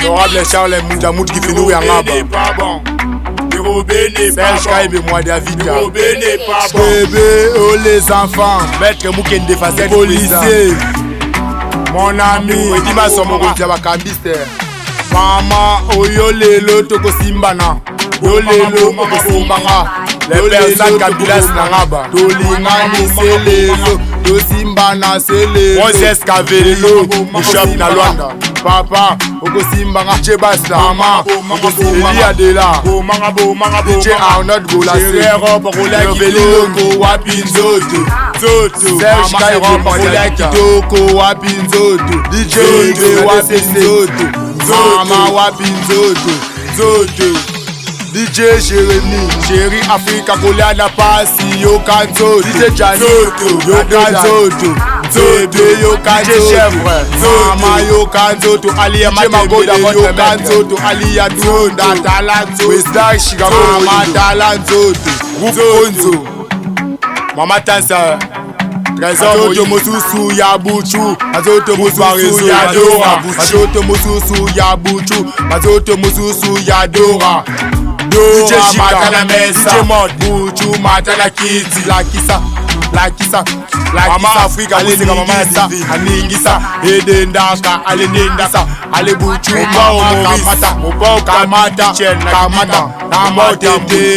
Honorable Charles Moudjamoud qui finit à Ngaba. Serge Kaïbe Mouadia Vita. Bébé, oh les enfants. Maître Moukende Facette. Policier. Mon ami. Edima Somoro Diabakambiste. Maman, oh yo lelo toko simbana. Yo lelo toko simbana. Les personnes Kabilas Nangaba. Tolingani c'est lelo. To simbana c'est lelo. Moses Kavelelo. Bishop Nalwanda. Papa, oko simbanga Chebasta. Maman, oko simbanga Adela. DJ Arnold Gola. Serre Borola Kitoko Wapinzoto. Serge Kairo Borola Kitoko Wapinzoto. DJ Wapinzoto. Mama Wapinzoto. Zoto. DJ Jérémy, Chéri Africa Colada Passi, Yo Kanzo, DJ Janito, Yo Kanzo, Zoto, Yo Kanzo, Mama Yo Kanzo, to Alia Magoda, Yo Kanzo, to Alia Dunda, Talanzo, Westar Chicago, Mama Talanzo, Rufonzo, Mama Tansa, Trésor Mosusu Yabuchu, Azoto Mosusu Yadora, Azoto Mosusu Yabuchu, Azoto Mosusu Yadora. DJ Matana Mesa, DJ Mod, Buchu, Matana Kiti, la kisa, Mama Africa, Aleningisa, Aningisa, Edendaka, Alenindasa, Alebuchu, Kamata, Kamata, Kamata, Namote,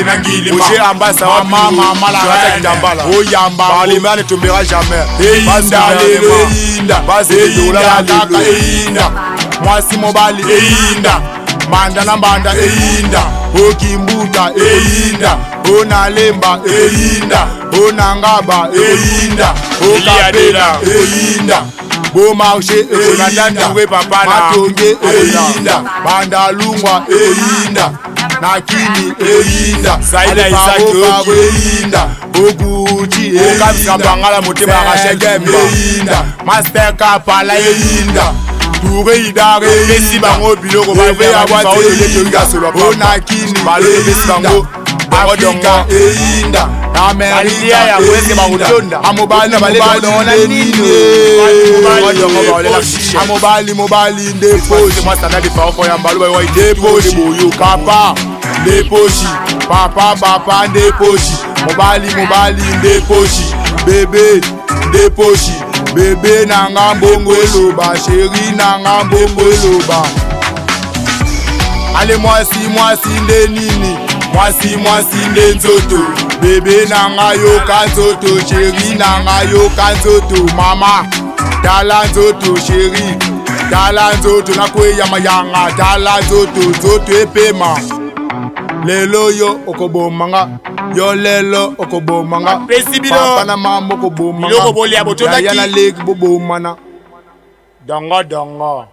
Nangili, Oje Ambassa, Mama, Malaka, Dambala, Oyamba, Alimane tombera jamais. Eyinda, Eyinda, Eyinda, Eyinda, Mwasi Mobali, Eyinda. Banda na banda eyinda, okimbuta eyinda, onalemba eyinda, onangaba eyinda, okapela eyinda, bomarché eyinda, matonge eyinda, bandalungwa eyinda, nakini eyinda, alefaro eyinda, oguchi eyinda, master kapala eyinda. Touré idare besi bango biloko bave abwate eyinda onakini besi bango Afrika eyinda Amerika ya kwese bakutonda amobali mobali nde poshi moi standard de parole ya mbalo wa ide poshi boyo kapa nde poshi papa nde poshi mobali nde poshi bébé nde poshi bébé nanga mbongo eloba, chéri nanga mbongo eloba. Allez mwasi nde nini, mwasi nde nzoto. Bébé nanga yo kanzoto, chéri nanga yo kanzoto. Mama, tala nzoto, chéri, tala nzoto. Nakwe yamayanga, tala nzoto epema. Lelo yo okobomanga. Yo lelo okobomanga. Papa na mama okobomanga. Yana leki bobomana. Dongo.